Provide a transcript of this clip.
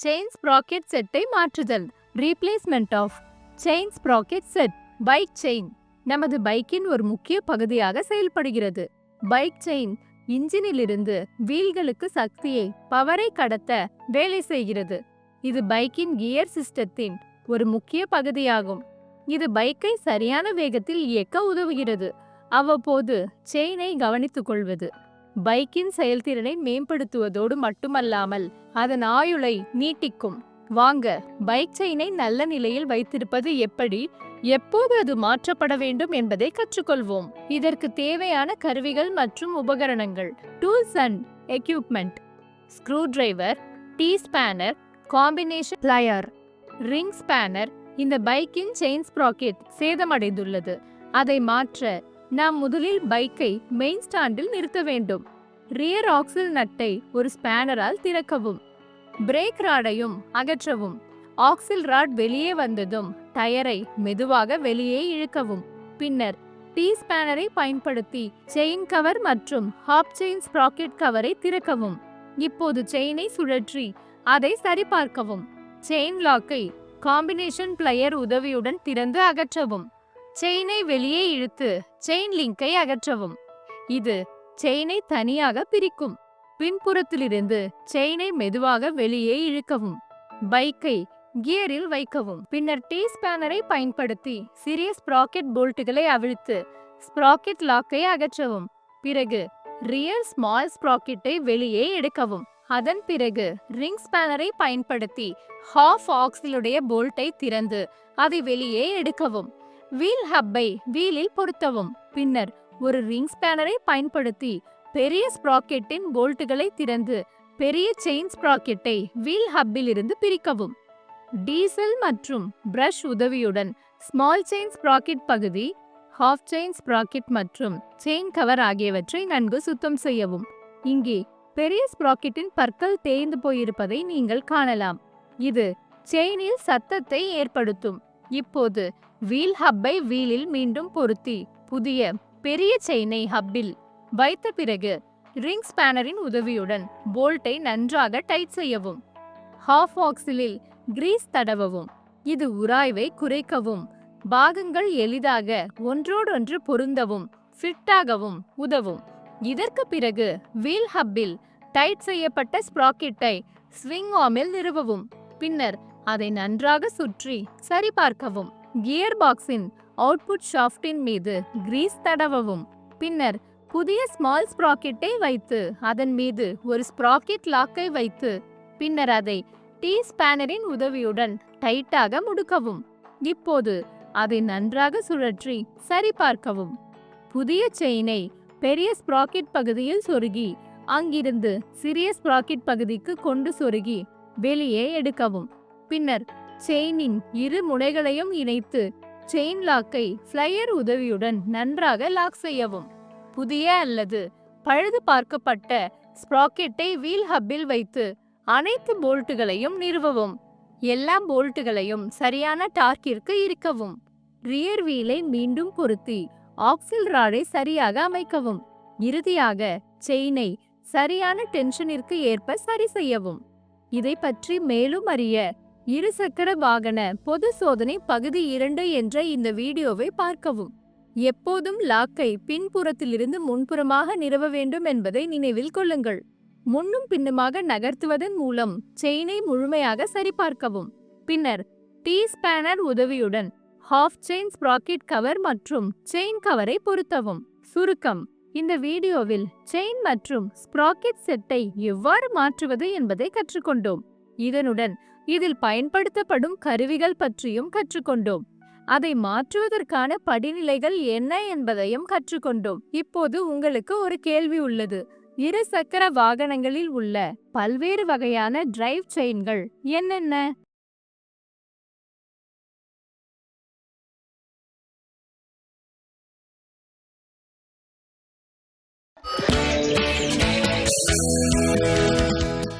Chain sprocket செட்டை மாற்றுதல். Replacement of chain sprocket set. Bike chain நமது பைக்கின் ஒரு முக்கிய பகுதியாக செயல்படுகிறது. பைக் செயின் இன்ஜினிலிருந்து வீல்களுக்கு சக்தியை, பவரை கடத்த வேலை செய்கிறது. இது பைக்கின் கியர் சிஸ்டத்தின் ஒரு முக்கிய பகுதியாகும். இது பைக்கை சரியான வேகத்தில் இயக்க உதவுகிறது. அவ்வப்போது செயினை கவனித்துக் கொள்வது பைக்கின் செயல்திறனை மேம்படுத்துவதோடு மட்டுமல்லாமல் அதன் ஆயுளை நீட்டிக்கும். வாங்க, பைக் செயினை நல்ல நிலையில் வைத்திருப்பது எப்படி, எப்போது அது மாற்றப்பட வேண்டும் என்பதை கற்றுக்கொள்வோம். இதற்கு தேவையான கருவிகள் மற்றும் உபகரணங்கள். Tools and equipment: screw driver, T spanner, combination plier, ring spanner. இந்த பைக்கின் செயின் ஸ்ப்ராக்கெட் சேதமடைந்துள்ளது. அதை மாற்ற நாம் முதலில் பைக்கை மெயின் ஸ்டாண்டில் நிறுத்த வேண்டும். ரியர் ஆக்சில் நட்டை ஒரு ஸ்பேனரால் திறக்கவும். பிரேக் ராடையும் அகற்றவும். ஆக்சில் ராட் வெளியே வந்ததும் டயரை மெதுவாக வெளியே இழுக்கவும். பின்னர் டி ஸ்பேனரை பயன்படுத்தி செயின் கவர் மற்றும் ஹாப் செயின் ஸ்ப்ராக்கெட் கவரை திறக்கவும். இப்போது செயினை சுழற்றி அதை சரிபார்க்கவும். செயின் லாக்கை காம்பினேஷன் பிளையர் உதவியுடன் திறந்து அகற்றவும். செயினை வெளியே இழுத்து செயின் லிங்கை அகற்றவும். இது செயினை தனியாக பிரிக்கும். பின்புறத்திலிருந்து செயினை மெதுவாக வெளியே இழுக்கவும். பைக்கை கியரில் வைக்கவும். பின்னர் டி ஸ்பேனரை பயன்படுத்தி சிறிய ஸ்ப்ராக்கெட் போல்ட்டுகளை அவிழ்த்து ஸ்ப்ராக்கெட் லாக்கை அகற்றவும். பிறகு ரியர் ஸ்மால் ஸ்ப்ராக்கெட்டை வெளியே எடுக்கவும். அதன் பிறகு ரிங் ஸ்பேனரை பயன்படுத்தி ஹாஃப் ஆக்சிலுடைய போல்ட்டை திறந்து அதை வெளியே எடுக்கவும். வீல் ஹப்பை வீலில் பொருத்தவும். பின்னர் ஒரு ரிங் ஸ்பேனரை பயன்படுத்தி பெரிய ஸ்ப்ராக்கெட்டின் போல்ட்டுகளை திறந்து பெரிய செயின் ஸ்ப்ராக்கெட்டை வீல் ஹப்பில் இருந்து பிரிக்கவும். டீசல் மற்றும் பிரஷ் உதவியுடன் ஸ்மால் செயின் ஸ்ப்ராக்கெட் பகுதி, ஹாஃப் செயின் ஸ்ப்ராக்கெட் மற்றும் செயின் கவர் ஆகியவற்றை நன்கு சுத்தம் செய்யவும். இங்கே பெரிய ஸ்ப்ராக்கெட்டின் பற்கள் தேய்ந்து போயிருப்பதை நீங்கள் காணலாம். இது செயினில் சத்தத்தை ஏற்படுத்தும். இப்போது வீல் ஹப்பை வீலில் மீண்டும் பொருத்தி புதிய பெரிய செயினை ஹப்பில் வைத்த பிறகு ரிங் ஸ்பேனரின் உதவியுடன் போல்ட்டை நன்றாக டைட் செய்யவும். ஹாஃப் ஆக்சிலில் கிரீஸ் தடவவும். இது உராய்வை குறைக்கவும், பாகங்கள் எளிதாக ஒன்றோடொன்று பொருந்தவும் ஃபிட்டாகவும் உதவும். இதற்கு பிறகு வீல் ஹப்பில் டைட் செய்யப்பட்ட ஸ்ப்ராக்கெட்டை ஸ்விங் ஆர்மில் நிறுவவும். பின்னர் அதை நன்றாக சுற்றி சரிபார்க்கவும். கியர் பாக்ஸின் அவுட்புட் ஷாஃப்டின் மீது கிரீஸ் தடவவும். பின்னர் புதிய ஸ்மால் ஸ்ப்ராக்கெட்டை வைத்து அதன் மீது ஒரு ஸ்ப்ராக்கெட் லாக்கை வைத்து பின்னர் அதை டி ஸ்பேனரின் உதவியுடன் டைட்டாக முடுக்கவும். இப்போது அதை நன்றாக சுழற்றி சரிபார்க்கவும். புதிய செயினை பெரிய ஸ்ப்ராக்கெட் பகுதியில் சொருகி அங்கிருந்து சிறிய ஸ்ப்ராக்கெட் பகுதிக்கு கொண்டு சொருகி வெளியே எடுக்கவும். பின்னர் செயினின் இரு முனைகளையும் இணைத்து செயின் லாக்கை ஃப்ளையர் உதவியுடன் நன்றாக லாக் செய்யவும். புதிய அல்லது பழுது பார்க்கப்பட்ட ஸ்ப்ராக்கெட்டை வீல் ஹப்பில் வைத்து அனைத்து போல்ட்டுகளையும் நிறுவவும். எல்லா போல்ட்டுகளையும் சரியான டார்க்கிற்கு இறுக்கவும். ரியர் வீலை மீண்டும் பொருத்தி ஆக்சில் ராடை சரியாக அமைக்கவும். இறுதியாக செயினை சரியான டென்ஷனிற்கு ஏற்ப சரி செய்யவும். இதை பற்றி மேலும் அறிய இருசக்கர வாகன பொது சோதனை பகுதி 2 என்ற இந்த வீடியோவை பார்க்கவும். எப்போதும் லாக்கை பின்புறத்திலிருந்து முன்புறமாக நிறுவ வேண்டும் என்பதை நினைவில் கொள்ளுங்கள். முன்னும் பின்னுமாக நகர்த்துவதன் மூலம் செயினை முழுமையாக சரிபார்க்கவும். பின்னர் டி ஸ்பேனர் உதவியுடன் ஹாஃப் செயின் ஸ்ப்ராக்கெட் கவர் மற்றும் செயின் கவரை பொருத்தவும். சுருக்கம்: இந்த வீடியோவில் செயின் மற்றும் ஸ்ப்ராக்கெட் செட்டை எவ்வாறு மாற்றுவது என்பதை கற்றுக்கொண்டோம். இதனுடன் இதில் பயன்படுத்தப்படும் கருவிகள் பற்றியும் கற்றுக்கொண்டோம். அதை மாற்றுவதற்கான படிநிலைகள் என்ன என்பதையும் கற்றுக்கொண்டோம். இப்போது உங்களுக்கு ஒரு கேள்வி உள்ளது. இருசக்கர வாகனங்களில் உள்ள பல்வேறு வகையான டிரைவ் செயின்கள் என்னென்ன?